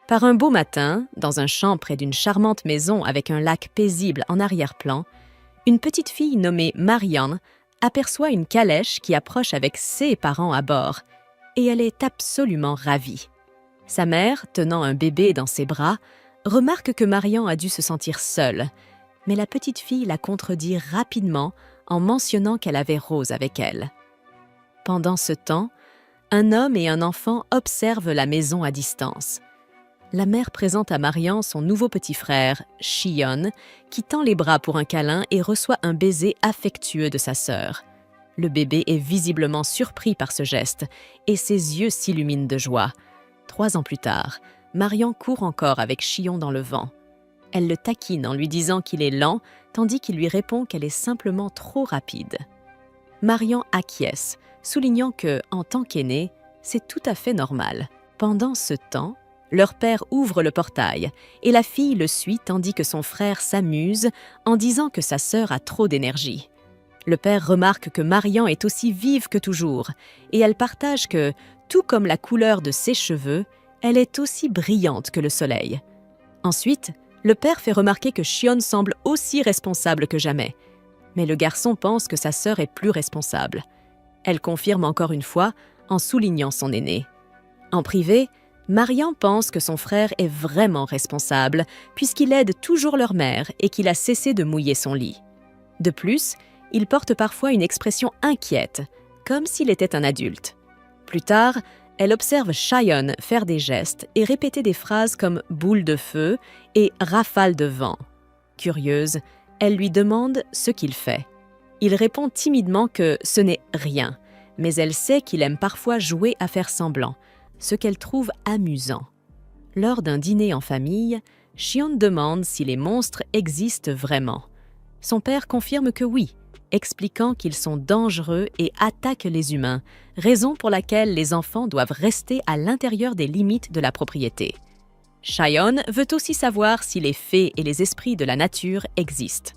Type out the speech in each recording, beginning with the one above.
Par un beau matin, dans un champ près d'une charmante maison avec un lac paisible en arrière-plan, une petite fille nommée Marianne aperçoit une calèche qui approche avec ses parents à bord, et elle est absolument ravie. Sa mère, tenant un bébé dans ses bras, remarque que Marianne a dû se sentir seule, mais la petite fille la contredit rapidement en mentionnant qu'elle avait Rose avec elle. Pendant ce temps, un homme et un enfant observent la maison à distance. La mère présente à Marianne son nouveau petit frère, Shion, qui tend les bras pour un câlin et reçoit un baiser affectueux de sa sœur. Le bébé est visiblement surpris par ce geste et ses yeux s'illuminent de joie. 3 ans plus tard, Marianne court encore avec Shion dans le vent. Elle le taquine en lui disant qu'il est lent, tandis qu'il lui répond qu'elle est simplement trop rapide. Marianne acquiesce, soulignant que, en tant qu'aînée, c'est tout à fait normal. Pendant ce temps, leur père ouvre le portail et la fille le suit tandis que son frère s'amuse en disant que sa sœur a trop d'énergie. Le père remarque que Marianne est aussi vive que toujours et elle partage que, tout comme la couleur de ses cheveux, elle est aussi brillante que le soleil. Ensuite, le père fait remarquer que Shion semble aussi responsable que jamais. Mais le garçon pense que sa sœur est plus responsable. Elle confirme encore une fois en soulignant son aîné. En privé, Marianne pense que son frère est vraiment responsable puisqu'il aide toujours leur mère et qu'il a cessé de mouiller son lit. De plus, il porte parfois une expression inquiète, comme s'il était un adulte. Plus tard, elle observe Shion faire des gestes et répéter des phrases comme « boule de feu » et « rafale de vent ». Curieuse, elle lui demande ce qu'il fait. Il répond timidement que ce n'est rien, mais elle sait qu'il aime parfois jouer à faire semblant, ce qu'elle trouve amusant. Lors d'un dîner en famille, Shion demande si les monstres existent vraiment. Son père confirme que oui, expliquant qu'ils sont dangereux et attaquent les humains, raison pour laquelle les enfants doivent rester à l'intérieur des limites de la propriété. Shion veut aussi savoir si les fées et les esprits de la nature existent.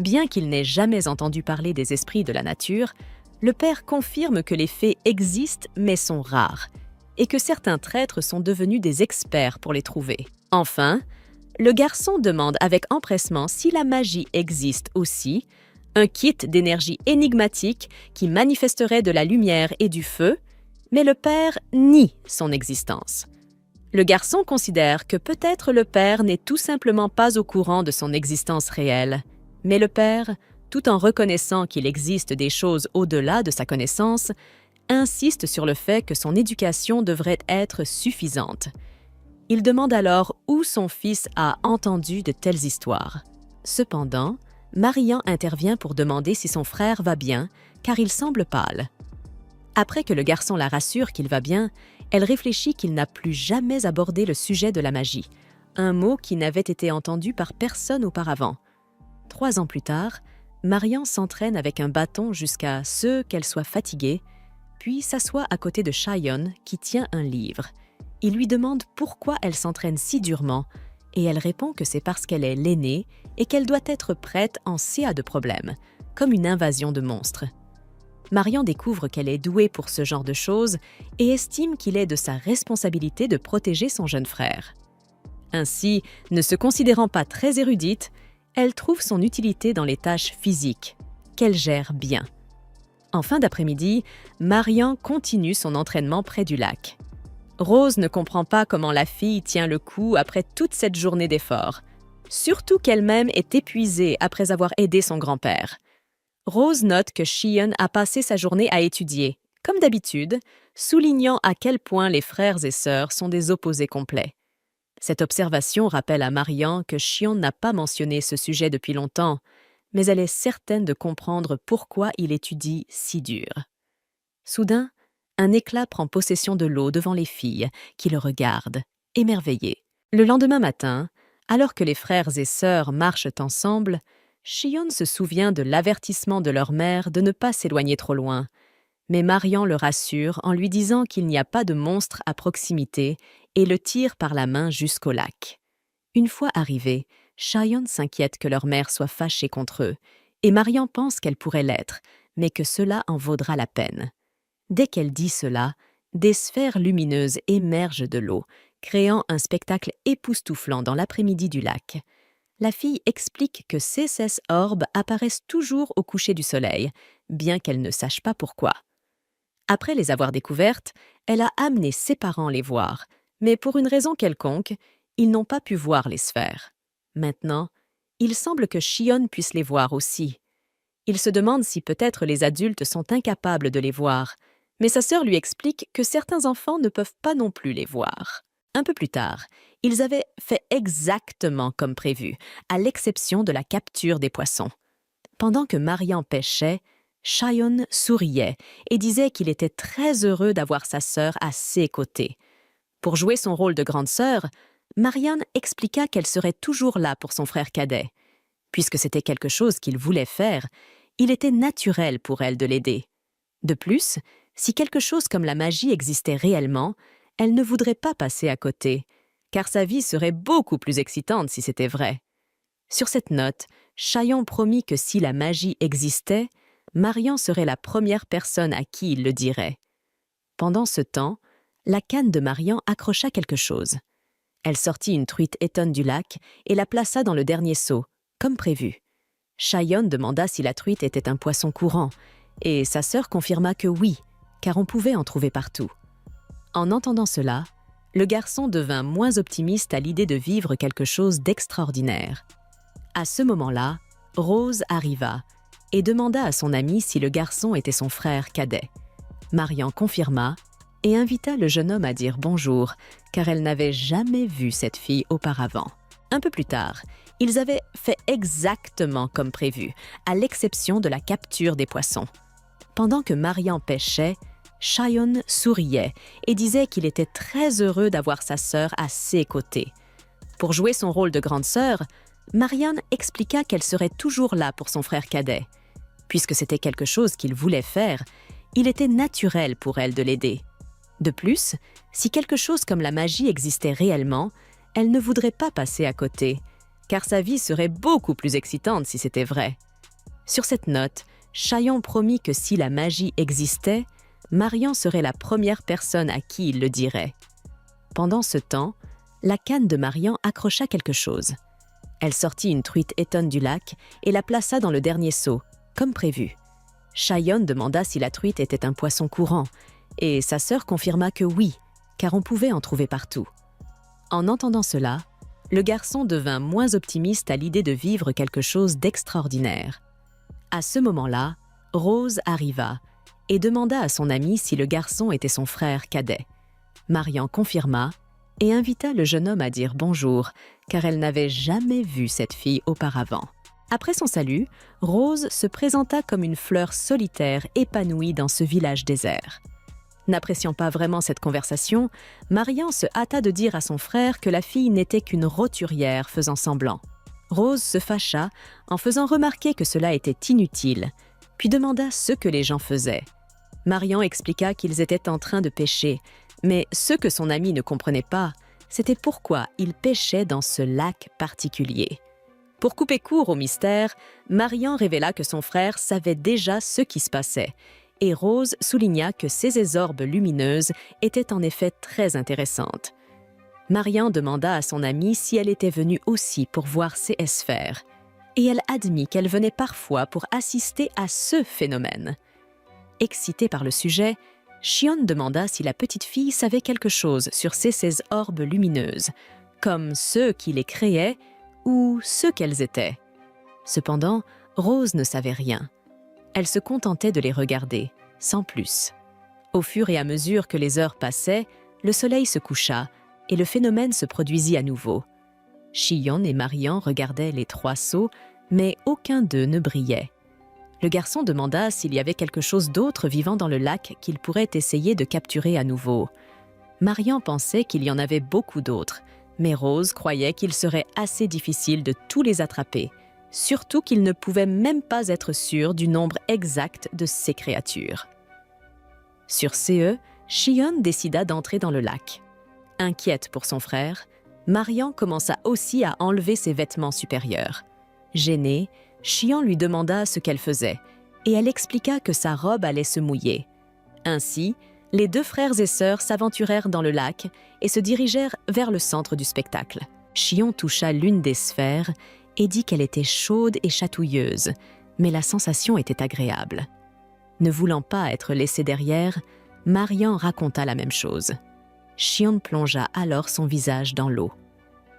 Bien qu'il n'ait jamais entendu parler des esprits de la nature, le père confirme que les fées existent mais sont rares, et que certains traîtres sont devenus des experts pour les trouver. Enfin, le garçon demande avec empressement si la magie existe aussi, un kit d'énergie énigmatique qui manifesterait de la lumière et du feu, mais le père nie son existence. Le garçon considère que peut-être le père n'est tout simplement pas au courant de son existence réelle, mais le père, tout en reconnaissant qu'il existe des choses au-delà de sa connaissance, insiste sur le fait que son éducation devrait être suffisante. Il demande alors où son fils a entendu de telles histoires. Cependant, Marianne intervient pour demander si son frère va bien, car il semble pâle. Après que le garçon la rassure qu'il va bien, elle réfléchit qu'il n'a plus jamais abordé le sujet de la magie, un mot qui n'avait été entendu par personne auparavant. 3 ans plus tard, Marianne s'entraîne avec un bâton jusqu'à ce qu'elle soit fatiguée, puis s'assoit à côté de Shion qui tient un livre. Il lui demande pourquoi elle s'entraîne si durement et elle répond que c'est parce qu'elle est l'aînée et qu'elle doit être prête en cas de problème, comme une invasion de monstres. Marianne découvre qu'elle est douée pour ce genre de choses et estime qu'il est de sa responsabilité de protéger son jeune frère. Ainsi, ne se considérant pas très érudite, elle trouve son utilité dans les tâches physiques, qu'elle gère bien. En fin d'après-midi, Marianne continue son entraînement près du lac. Rose ne comprend pas comment la fille tient le coup après toute cette journée d'efforts, surtout qu'elle-même est épuisée après avoir aidé son grand-père. Rose note que Shion a passé sa journée à étudier, comme d'habitude, soulignant à quel point les frères et sœurs sont des opposés complets. Cette observation rappelle à Marianne que Shion n'a pas mentionné ce sujet depuis longtemps, mais elle est certaine de comprendre pourquoi il étudie si dur. Soudain, un éclat prend possession de l'eau devant les filles, qui le regardent, émerveillées. Le lendemain matin, alors que les frères et sœurs marchent ensemble, Shion se souvient de l'avertissement de leur mère de ne pas s'éloigner trop loin. Mais Marianne le rassure en lui disant qu'il n'y a pas de monstre à proximité et le tire par la main jusqu'au lac. Une fois arrivés, Shion s'inquiète que leur mère soit fâchée contre eux, et Marianne pense qu'elle pourrait l'être, mais que cela en vaudra la peine. Dès qu'elle dit cela, des sphères lumineuses émergent de l'eau, créant un spectacle époustouflant dans l'après-midi du lac. La fille explique que ces 16 orbes apparaissent toujours au coucher du soleil, bien qu'elle ne sache pas pourquoi. Après les avoir découvertes, elle a amené ses parents les voir, mais pour une raison quelconque, ils n'ont pas pu voir les sphères. Maintenant, il semble que Shion puisse les voir aussi. Il se demande si peut-être les adultes sont incapables de les voir, mais sa sœur lui explique que certains enfants ne peuvent pas non plus les voir. Un peu plus tard, ils avaient fait exactement comme prévu, à l'exception de la capture des poissons. Pendant que Marian pêchait, Shion souriait et disait qu'il était très heureux d'avoir sa sœur à ses côtés. Pour jouer son rôle de grande sœur, Marianne expliqua qu'elle serait toujours là pour son frère cadet. Puisque c'était quelque chose qu'il voulait faire, il était naturel pour elle de l'aider. De plus, si quelque chose comme la magie existait réellement, elle ne voudrait pas passer à côté, car sa vie serait beaucoup plus excitante si c'était vrai. Sur cette note, Shion promit que si la magie existait, Marian serait la première personne à qui il le dirait. Pendant ce temps, la canne de Marian accrocha quelque chose. Elle sortit une truite étonne du lac et la plaça dans le dernier seau, comme prévu. Shion demanda si la truite était un poisson courant, et sa sœur confirma que oui, car on pouvait en trouver partout. En entendant cela, le garçon devint moins optimiste à l'idée de vivre quelque chose d'extraordinaire. À ce moment-là, Rose arriva et demanda à son ami si le garçon était son frère cadet. Marian confirma et invita le jeune homme à dire bonjour, car elle n'avait jamais vu cette fille auparavant. Un peu plus tard, ils avaient fait exactement comme prévu, à l'exception de la capture des poissons. Pendant que Marian pêchait, Shion souriait et disait qu'il était très heureux d'avoir sa sœur à ses côtés. Pour jouer son rôle de grande sœur, Marianne expliqua qu'elle serait toujours là pour son frère cadet. Puisque c'était quelque chose qu'il voulait faire, il était naturel pour elle de l'aider. De plus, si quelque chose comme la magie existait réellement, elle ne voudrait pas passer à côté, car sa vie serait beaucoup plus excitante si c'était vrai. Sur cette note, Shion promit que si la magie existait, Marian serait la première personne à qui il le dirait. Pendant ce temps, la canne de Marian accrocha quelque chose. Elle sortit une truite étonne du lac et la plaça dans le dernier seau, comme prévu. Shion demanda si la truite était un poisson courant, et sa sœur confirma que oui, car on pouvait en trouver partout. En entendant cela, le garçon devint moins optimiste à l'idée de vivre quelque chose d'extraordinaire. À ce moment-là, Rose arriva et demanda à son ami si le garçon était son frère cadet. Marian confirma et invita le jeune homme à dire bonjour, car elle n'avait jamais vu cette fille auparavant. Après son salut, Rose se présenta comme une fleur solitaire épanouie dans ce village désert. N'appréciant pas vraiment cette conversation, Marian se hâta de dire à son frère que la fille n'était qu'une roturière faisant semblant. Rose se fâcha en faisant remarquer que cela était inutile, puis demanda ce que les gens faisaient. Marian expliqua qu'ils étaient en train de pêcher, mais ce que son ami ne comprenait pas, c'était pourquoi ils pêchaient dans ce lac particulier. Pour couper court au mystère, Marian révéla que son frère savait déjà ce qui se passait, et Rose souligna que ces orbes lumineuses étaient en effet très intéressantes. Marian demanda à son amie si elle était venue aussi pour voir ces sphères, et elle admit qu'elle venait parfois pour assister à ce phénomène. Excitée par le sujet, Shion demanda si la petite fille savait quelque chose sur ces orbes lumineuses, comme ceux qui les créaient ou ce qu'elles étaient. Cependant, Rose ne savait rien. Elle se contentait de les regarder, sans plus. Au fur et à mesure que les heures passaient, le soleil se coucha et le phénomène se produisit à nouveau. Shion et Marian regardaient les 3 seaux, mais aucun d'eux ne brillait. Le garçon demanda s'il y avait quelque chose d'autre vivant dans le lac qu'il pourrait essayer de capturer à nouveau. Marian pensait qu'il y en avait beaucoup d'autres, mais Rose croyait qu'il serait assez difficile de tous les attraper, surtout qu'il ne pouvait même pas être sûr du nombre exact de ces créatures. Sur ce, Shion décida d'entrer dans le lac. Inquiète pour son frère, Marian commença aussi à enlever ses vêtements supérieurs. Gênée, Shion lui demanda ce qu'elle faisait, et elle expliqua que sa robe allait se mouiller. Ainsi, Les deux frères et sœurs s'aventurèrent dans le lac et se dirigèrent vers le centre du spectacle. Shion toucha l'une des sphères et dit qu'elle était chaude et chatouilleuse, mais la sensation était agréable. Ne voulant pas être laissée derrière, Marian raconta la même chose. Shion plongea alors son visage dans l'eau.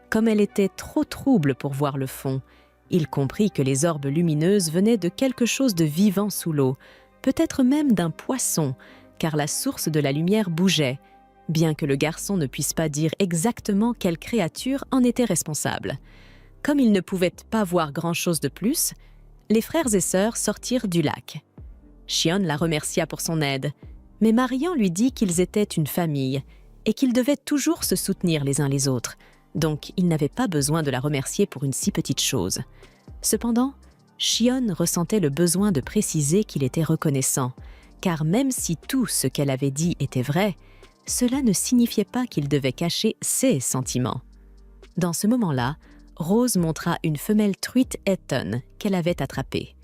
Comme elle était trop trouble pour voir le fond, il comprit que les orbes lumineuses venaient de quelque chose de vivant sous l'eau, peut-être même d'un poisson, car la source de la lumière bougeait, bien que le garçon ne puisse pas dire exactement quelle créature en était responsable. Comme ils ne pouvaient pas voir grand-chose de plus, les frères et sœurs sortirent du lac. Shion la remercia pour son aide, mais Marian lui dit qu'ils étaient une famille et qu'ils devaient toujours se soutenir les uns les autres, donc il n'avait pas besoin de la remercier pour une si petite chose. Cependant, Shion ressentait le besoin de préciser qu'il était reconnaissant, car même si tout ce qu'elle avait dit était vrai, cela ne signifiait pas qu'il devait cacher ses sentiments. Dans ce moment-là, Rose montra une femelle truite Etton qu'elle avait attrapée.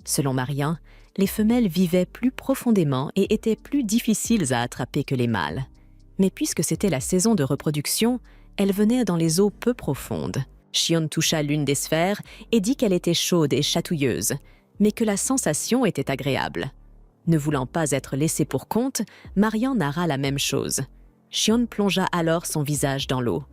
Selon Marian, les femelles vivaient plus profondément et étaient plus difficiles à attraper que les mâles. Mais puisque c'était la saison de reproduction, elles venaient dans les eaux peu profondes. Shion toucha l'une des sphères et dit qu'elle était chaude et chatouilleuse, mais que la sensation était agréable. Ne voulant pas être laissée pour compte, Marian narra la même chose. Shion plongea alors son visage dans l'eau.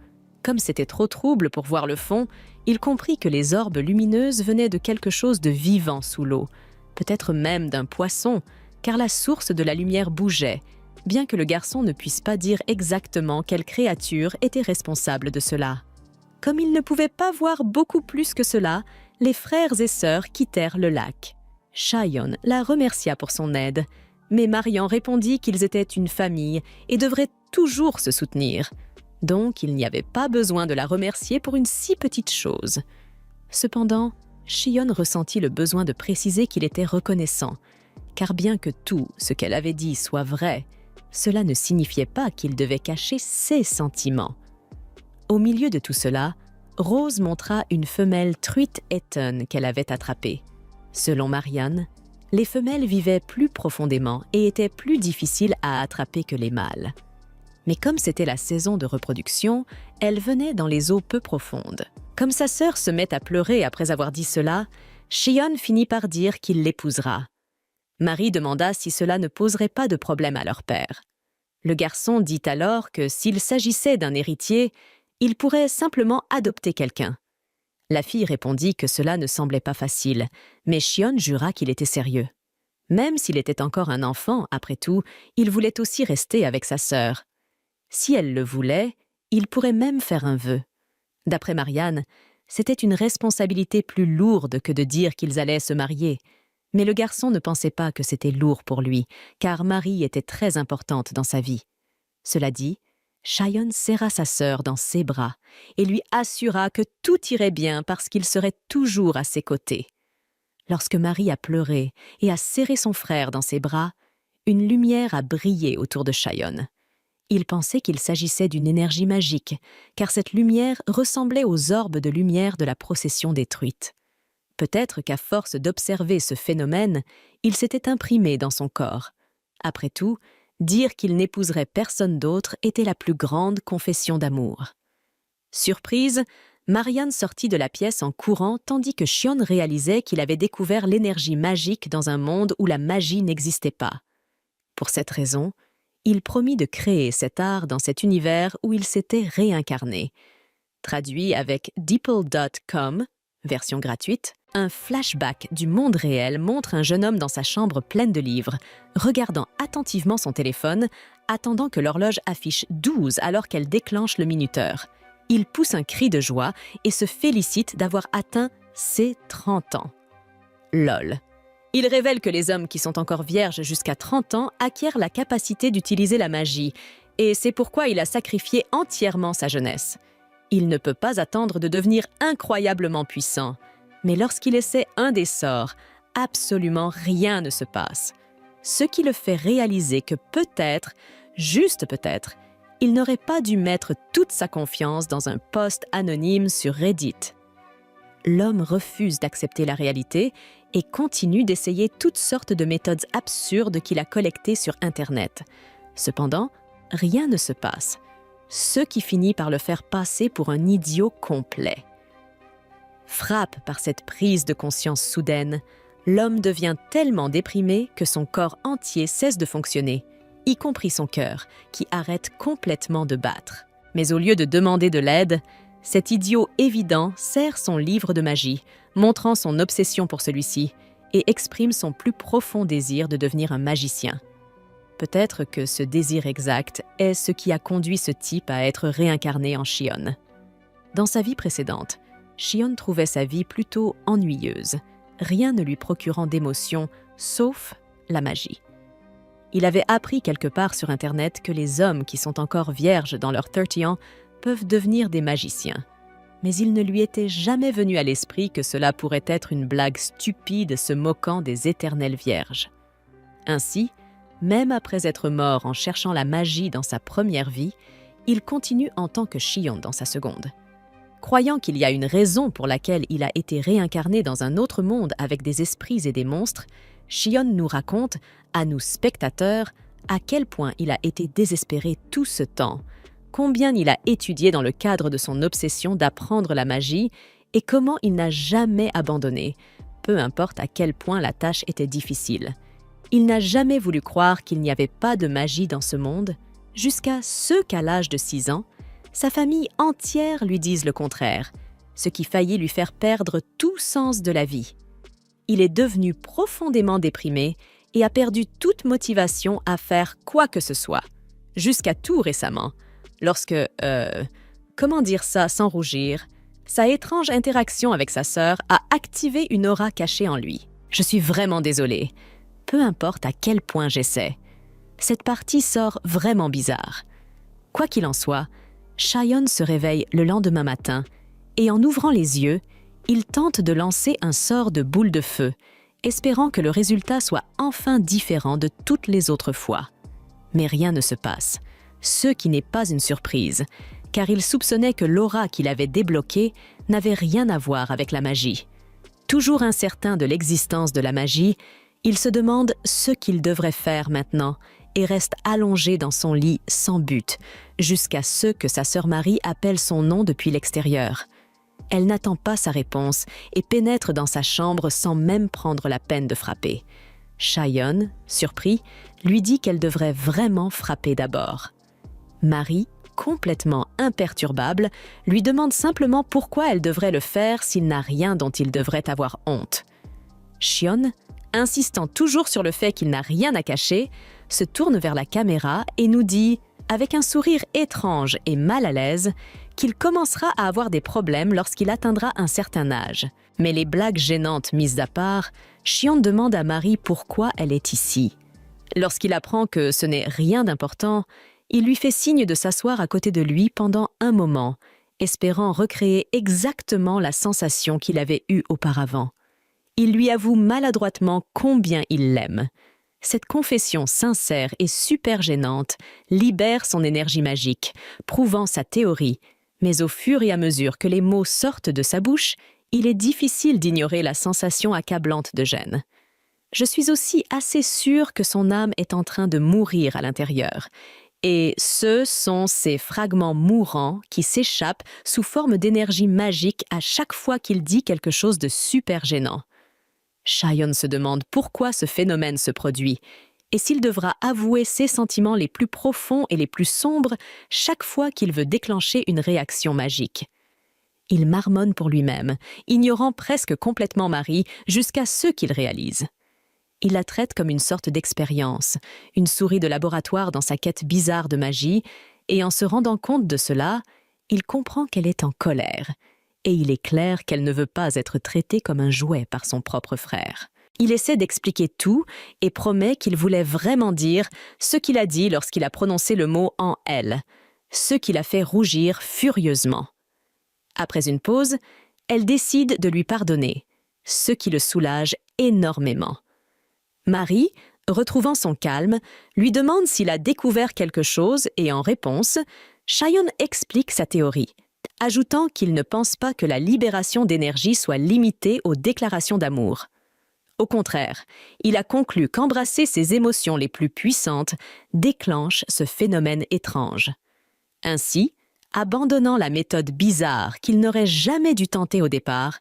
Comme c'était trop trouble pour voir le fond, il comprit que les orbes lumineuses venaient de quelque chose de vivant sous l'eau, peut-être même d'un poisson, car la source de la lumière bougeait, bien que le garçon ne puisse pas dire exactement quelle créature était responsable de cela. Comme il ne pouvait pas voir beaucoup plus que cela, les frères et sœurs quittèrent le lac. Shion la remercia pour son aide, mais Marian répondit qu'ils étaient une famille et devraient toujours se soutenir. Donc il n'y avait pas besoin de la remercier pour une si petite chose. Cependant, Shion ressentit le besoin de préciser qu'il était reconnaissant, car bien que tout ce qu'elle avait dit soit vrai, cela ne signifiait pas qu'il devait cacher ses sentiments. Au milieu de tout cela, Rose montra une femelle truite Etton qu'elle avait attrapée. Selon Marian, les femelles vivaient plus profondément et étaient plus difficiles à attraper que les mâles. Mais comme c'était la saison de reproduction, elles venaient dans les eaux peu profondes. Comme sa sœur se met à pleurer après avoir dit cela, Shion finit par dire qu'il l'épousera. Marie demanda si cela ne poserait pas de problème à leur père. Le garçon dit alors que s'il s'agissait d'un héritier, il pourrait simplement adopter quelqu'un. La fille répondit que cela ne semblait pas facile, mais Shion jura qu'il était sérieux. Même s'il était encore un enfant, après tout, il voulait aussi rester avec sa sœur. Si elle le voulait, il pourrait même faire un vœu. D'après Marianne, c'était une responsabilité plus lourde que de dire qu'ils allaient se marier. Mais le garçon ne pensait pas que c'était lourd pour lui, car Marie était très importante dans sa vie. Cela dit, Shion serra sa sœur dans ses bras et lui assura que tout irait bien parce qu'il serait toujours à ses côtés. Lorsque Marie a pleuré et a serré son frère dans ses bras, une lumière a brillé autour de Shion. Il pensait qu'il s'agissait d'une énergie magique, car cette lumière ressemblait aux orbes de lumière de la procession des truites. Peut-être qu'à force d'observer ce phénomène, il s'était imprimé dans son corps. Après tout, dire qu'il n'épouserait personne d'autre était la plus grande confession d'amour. Surprise, Marianne sortit de la pièce en courant tandis que Shion réalisait qu'il avait découvert l'énergie magique dans un monde où la magie n'existait pas. Pour cette raison, il promit de créer cet art dans cet univers où il s'était réincarné. Traduit avec DeepL.com, version gratuite, un flashback du monde réel montre un jeune homme dans sa chambre pleine de livres, regardant attentivement son téléphone, attendant que l'horloge affiche 12 alors qu'elle déclenche le minuteur. Il pousse un cri de joie et se félicite d'avoir atteint ses 30 ans. LOL. Il révèle que les hommes qui sont encore vierges jusqu'à 30 ans acquièrent la capacité d'utiliser la magie, et c'est pourquoi il a sacrifié entièrement sa jeunesse. Il ne peut pas attendre de devenir incroyablement puissant, mais lorsqu'il essaie un des sorts, absolument rien ne se passe. Ce qui le fait réaliser que peut-être, juste peut-être, il n'aurait pas dû mettre toute sa confiance dans un post anonyme sur Reddit. L'homme refuse d'accepter la réalité et continue d'essayer toutes sortes de méthodes absurdes qu'il a collectées sur Internet. Cependant, rien ne se passe, ce qui finit par le faire passer pour un idiot complet. Frappe par cette prise de conscience soudaine, l'homme devient tellement déprimé que son corps entier cesse de fonctionner, y compris son cœur, qui arrête complètement de battre. Mais au lieu de demander de l'aide, cet idiot évident serre son livre de magie, montrant son obsession pour celui-ci, et exprime son plus profond désir de devenir un magicien. Peut-être que ce désir exact est ce qui a conduit ce type à être réincarné en Shion. Dans sa vie précédente, Shion trouvait sa vie plutôt ennuyeuse, rien ne lui procurant d'émotion, sauf la magie. Il avait appris quelque part sur Internet que les hommes qui sont encore vierges dans leurs 30 ans peuvent devenir des magiciens. Mais il ne lui était jamais venu à l'esprit que cela pourrait être une blague stupide se moquant des éternelles vierges. Ainsi, même après être mort en cherchant la magie dans sa première vie, il continue en tant que Shion dans sa seconde. Croyant qu'il y a une raison pour laquelle il a été réincarné dans un autre monde avec des esprits et des monstres, Shion nous raconte, à nous spectateurs, à quel point il a été désespéré tout ce temps, combien il a étudié dans le cadre de son obsession d'apprendre la magie et comment il n'a jamais abandonné, peu importe à quel point la tâche était difficile. Il n'a jamais voulu croire qu'il n'y avait pas de magie dans ce monde, jusqu'à ce qu'à l'âge de 6 ans, sa famille entière lui dise le contraire, ce qui faillit lui faire perdre tout sens de la vie. Il est devenu profondément déprimé et a perdu toute motivation à faire quoi que ce soit, jusqu'à tout récemment, lorsque, comment dire ça sans rougir, sa étrange interaction avec sa sœur a activé une aura cachée en lui. Je suis vraiment désolée. Peu importe à quel point j'essaie. Cette partie sort vraiment bizarre. Quoi qu'il en soit, Shion se réveille le lendemain matin et en ouvrant les yeux, il tente de lancer un sort de boule de feu, espérant que le résultat soit enfin différent de toutes les autres fois. Mais rien ne se passe, ce qui n'est pas une surprise, car il soupçonnait que l'aura qu'il avait débloquée n'avait rien à voir avec la magie. Toujours incertain de l'existence de la magie, il se demande ce qu'il devrait faire maintenant et reste allongé dans son lit sans but, jusqu'à ce que sa sœur Marie appelle son nom depuis l'extérieur. Elle n'attend pas sa réponse et pénètre dans sa chambre sans même prendre la peine de frapper. Shion, surpris, lui dit qu'elle devrait vraiment frapper d'abord. Marie, complètement imperturbable, lui demande simplement pourquoi elle devrait le faire s'il n'a rien dont il devrait avoir honte. Shion, insistant toujours sur le fait qu'il n'a rien à cacher, se tourne vers la caméra et nous dit, avec un sourire étrange et mal à l'aise, qu'il commencera à avoir des problèmes lorsqu'il atteindra un certain âge. Mais les blagues gênantes mises à part, Shion demande à Marie pourquoi elle est ici. Lorsqu'il apprend que ce n'est rien d'important, il lui fait signe de s'asseoir à côté de lui pendant un moment, espérant recréer exactement la sensation qu'il avait eue auparavant. Il lui avoue maladroitement combien il l'aime. Cette confession sincère et super gênante libère son énergie magique, prouvant sa théorie, mais au fur et à mesure que les mots sortent de sa bouche, il est difficile d'ignorer la sensation accablante de gêne. Je suis aussi assez sûre que son âme est en train de mourir à l'intérieur, et ce sont ces fragments mourants qui s'échappent sous forme d'énergie magique à chaque fois qu'il dit quelque chose de super gênant. Shion se demande pourquoi ce phénomène se produit et s'il devra avouer ses sentiments les plus profonds et les plus sombres chaque fois qu'il veut déclencher une réaction magique. Il marmonne pour lui-même, ignorant presque complètement Marie jusqu'à ce qu'il réalise. Il la traite comme une sorte d'expérience, une souris de laboratoire dans sa quête bizarre de magie, et en se rendant compte de cela, il comprend qu'elle est en colère. Et il est clair qu'elle ne veut pas être traitée comme un jouet par son propre frère. Il essaie d'expliquer tout et promet qu'il voulait vraiment dire ce qu'il a dit lorsqu'il a prononcé le mot « en elle », ce qui l'a fait rougir furieusement. Après une pause, elle décide de lui pardonner, ce qui le soulage énormément. Marie, retrouvant son calme, lui demande s'il a découvert quelque chose et en réponse, Shion explique sa théorie, ajoutant qu'il ne pense pas que la libération d'énergie soit limitée aux déclarations d'amour. Au contraire, il a conclu qu'embrasser ses émotions les plus puissantes déclenche ce phénomène étrange. Ainsi, abandonnant la méthode bizarre qu'il n'aurait jamais dû tenter au départ,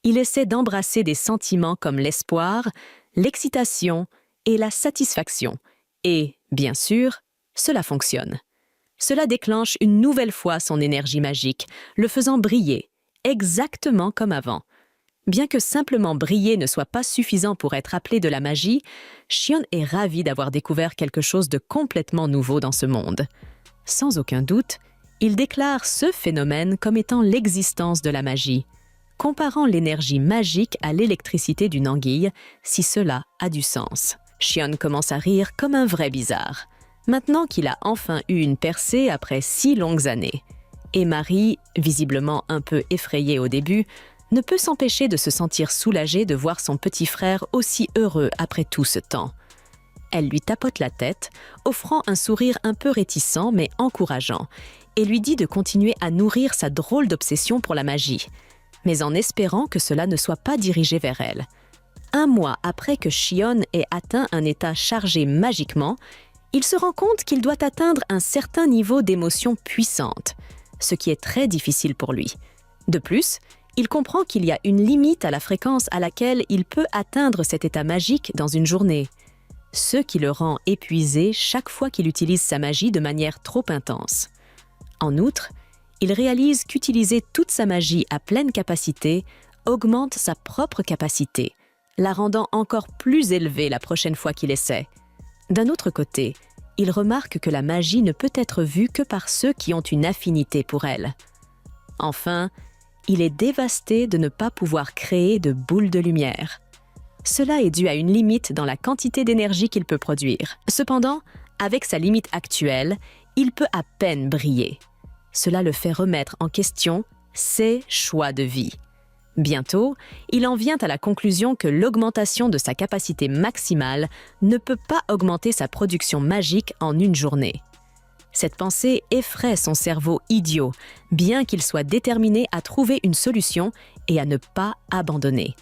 il essaie d'embrasser des sentiments comme l'espoir, l'excitation et la satisfaction. Et, bien sûr, cela fonctionne. Cela déclenche une nouvelle fois son énergie magique, le faisant briller, exactement comme avant. Bien que simplement briller ne soit pas suffisant pour être appelé de la magie, Xion est ravi d'avoir découvert quelque chose de complètement nouveau dans ce monde. Sans aucun doute, il déclare ce phénomène comme étant l'existence de la magie, comparant l'énergie magique à l'électricité d'une anguille, si cela a du sens. Xion commence à rire comme un vrai bizarre, maintenant qu'il a enfin eu une percée après 6 longues années. Et Marie, visiblement un peu effrayée au début, ne peut s'empêcher de se sentir soulagée de voir son petit frère aussi heureux après tout ce temps. Elle lui tapote la tête, offrant un sourire un peu réticent mais encourageant, et lui dit de continuer à nourrir sa drôle d'obsession pour la magie, mais en espérant que cela ne soit pas dirigé vers elle. 1 mois après que Xion ait atteint un état chargé magiquement, il se rend compte qu'il doit atteindre un certain niveau d'émotion puissante, ce qui est très difficile pour lui. De plus, il comprend qu'il y a une limite à la fréquence à laquelle il peut atteindre cet état magique dans une journée, ce qui le rend épuisé chaque fois qu'il utilise sa magie de manière trop intense. En outre, il réalise qu'utiliser toute sa magie à pleine capacité augmente sa propre capacité, la rendant encore plus élevée la prochaine fois qu'il essaie. D'un autre côté, il remarque que la magie ne peut être vue que par ceux qui ont une affinité pour elle. Enfin, il est dévasté de ne pas pouvoir créer de boules de lumière. Cela est dû à une limite dans la quantité d'énergie qu'il peut produire. Cependant, avec sa limite actuelle, il peut à peine briller. Cela le fait remettre en question ses choix de vie. Bientôt, il en vient à la conclusion que l'augmentation de sa capacité maximale ne peut pas augmenter sa production magique en une journée. Cette pensée effraie son cerveau idiot, bien qu'il soit déterminé à trouver une solution et à ne pas abandonner.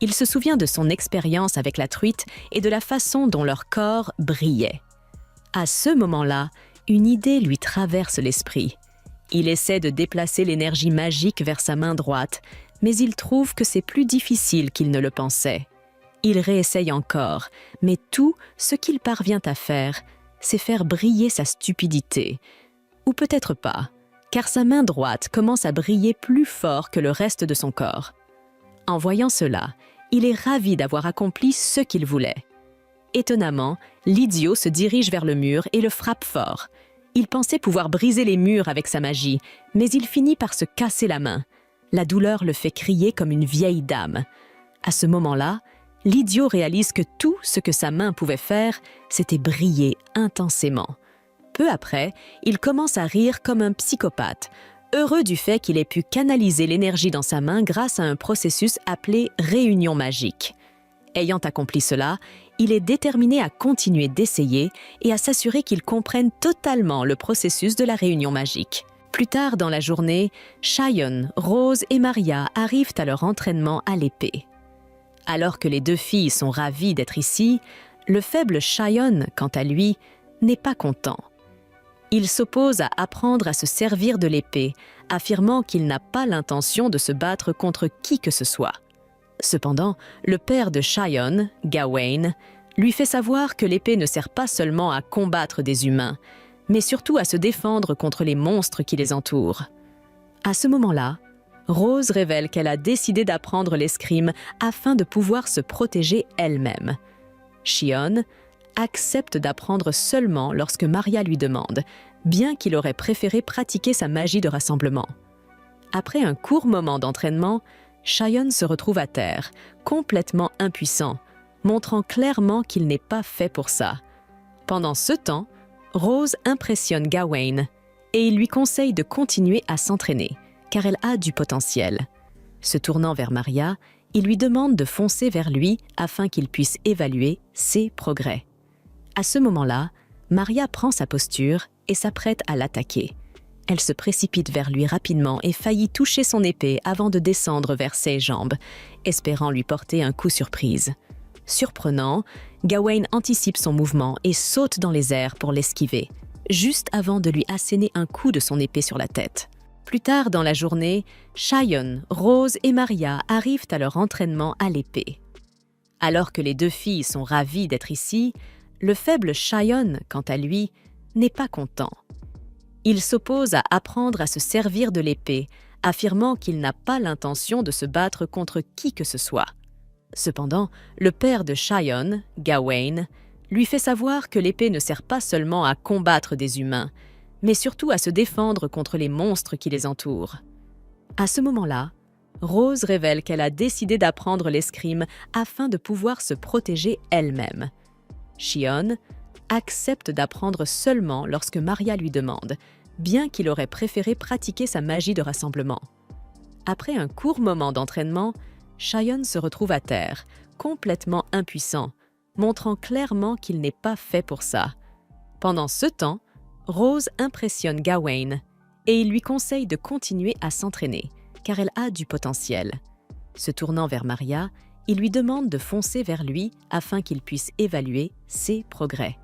Il se souvient de son expérience avec la truite et de la façon dont leur corps brillait. À ce moment-là, une idée lui traverse l'esprit. Il essaie de déplacer l'énergie magique vers sa main droite, mais il trouve que c'est plus difficile qu'il ne le pensait. Il réessaye encore, mais tout ce qu'il parvient à faire, c'est faire briller sa stupidité. Ou peut-être pas, car sa main droite commence à briller plus fort que le reste de son corps. En voyant cela, il est ravi d'avoir accompli ce qu'il voulait. Étonnamment, l'idiot se dirige vers le mur et le frappe fort. Il pensait pouvoir briser les murs avec sa magie, mais il finit par se casser la main. La douleur le fait crier comme une vieille dame. À ce moment-là, l'idiot réalise que tout ce que sa main pouvait faire, c'était briller intensément. Peu après, il commence à rire comme un psychopathe, heureux du fait qu'il ait pu canaliser l'énergie dans sa main grâce à un processus appelé réunion magique. Ayant accompli cela, il est déterminé à continuer d'essayer et à s'assurer qu'il comprenne totalement le processus de la réunion magique. Plus tard dans la journée, Xion, Rose et Maria arrivent à leur entraînement à l'épée. Alors que les 2 filles sont ravies d'être ici, le faible Xion, quant à lui, n'est pas content. Il s'oppose à apprendre à se servir de l'épée, affirmant qu'il n'a pas l'intention de se battre contre qui que ce soit. Cependant, le père de Xion, Gawain, lui fait savoir que l'épée ne sert pas seulement à combattre des humains, mais surtout à se défendre contre les monstres qui les entourent. À ce moment-là, Rose révèle qu'elle a décidé d'apprendre l'escrime afin de pouvoir se protéger elle-même. Xion accepte d'apprendre seulement lorsque Maria lui demande, bien qu'il aurait préféré pratiquer sa magie de rassemblement. Après un court moment d'entraînement, Xion se retrouve à terre, complètement impuissant, montrant clairement qu'il n'est pas fait pour ça. Pendant ce temps, Rose impressionne Gawain et il lui conseille de continuer à s'entraîner, car elle a du potentiel. Se tournant vers Maria, il lui demande de foncer vers lui afin qu'il puisse évaluer ses progrès. À ce moment-là, Maria prend sa posture et s'apprête à l'attaquer. Elle se précipite vers lui rapidement et faillit toucher son épée avant de descendre vers ses jambes, espérant lui porter un coup surprise. Surprenant, Gawain anticipe son mouvement et saute dans les airs pour l'esquiver, juste avant de lui asséner un coup de son épée sur la tête. Plus tard dans la journée, Chionne, Rose et Maria arrivent à leur entraînement à l'épée. Alors que les deux filles sont ravies d'être ici, le faible Chionne, quant à lui, n'est pas content. Il s'oppose à apprendre à se servir de l'épée, affirmant qu'il n'a pas l'intention de se battre contre qui que ce soit. Cependant, le père de Chionne, Gawain, lui fait savoir que l'épée ne sert pas seulement à combattre des humains, mais surtout à se défendre contre les monstres qui les entourent. À ce moment-là, Rose révèle qu'elle a décidé d'apprendre l'escrime afin de pouvoir se protéger elle-même. Chionne accepte d'apprendre seulement lorsque Maria lui demande, bien qu'il aurait préféré pratiquer sa magie de rassemblement. Après un court moment d'entraînement, Chionne se retrouve à terre, complètement impuissant, montrant clairement qu'il n'est pas fait pour ça. Pendant ce temps, Rose impressionne Gawain et il lui conseille de continuer à s'entraîner, car elle a du potentiel. Se tournant vers Maria, il lui demande de foncer vers lui afin qu'il puisse évaluer ses progrès.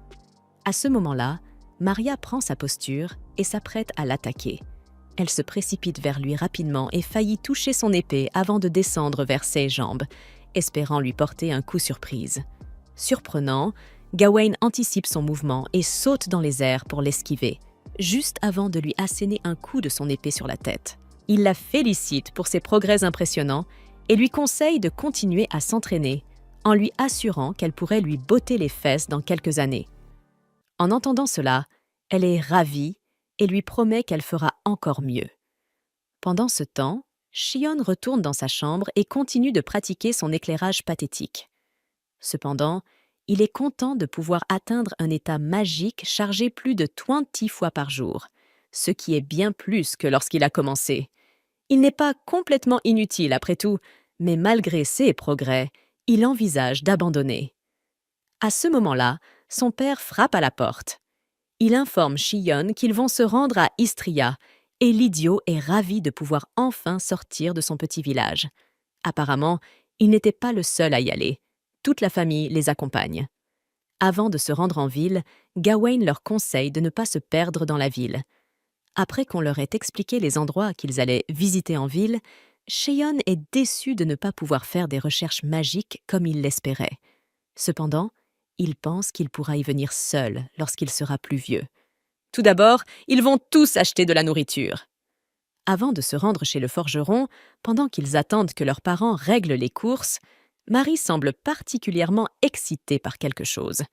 À ce moment-là, Maria prend sa posture et s'apprête à l'attaquer. Elle se précipite vers lui rapidement et faillit toucher son épée avant de descendre vers ses jambes, espérant lui porter un coup surprise. Surprenant, Gawain anticipe son mouvement et saute dans les airs pour l'esquiver, juste avant de lui asséner un coup de son épée sur la tête. Il la félicite pour ses progrès impressionnants et lui conseille de continuer à s'entraîner, en lui assurant qu'elle pourrait lui botter les fesses dans quelques années. En entendant cela, elle est ravie et lui promet qu'elle fera encore mieux. Pendant ce temps, Chionne retourne dans sa chambre et continue de pratiquer son éclairage pathétique. Cependant, il est content de pouvoir atteindre un état magique chargé plus de 20 fois par jour, ce qui est bien plus que lorsqu'il a commencé. Il n'est pas complètement inutile après tout, mais malgré ses progrès, il envisage d'abandonner. À ce moment-là, son père frappe à la porte. Il informe Chionne qu'ils vont se rendre à Istria et l'idiot est ravi de pouvoir enfin sortir de son petit village. Apparemment, il n'était pas le seul à y aller. Toute la famille les accompagne. Avant de se rendre en ville, Gawain leur conseille de ne pas se perdre dans la ville. Après qu'on leur ait expliqué les endroits qu'ils allaient visiter en ville, Chionne est déçu de ne pas pouvoir faire des recherches magiques comme il l'espérait. Cependant, il pense qu'il pourra y venir seul lorsqu'il sera plus vieux. Tout d'abord, ils vont tous acheter de la nourriture. Avant de se rendre chez le forgeron, pendant qu'ils attendent que leurs parents règlent les courses, Marie semble particulièrement excitée par quelque chose.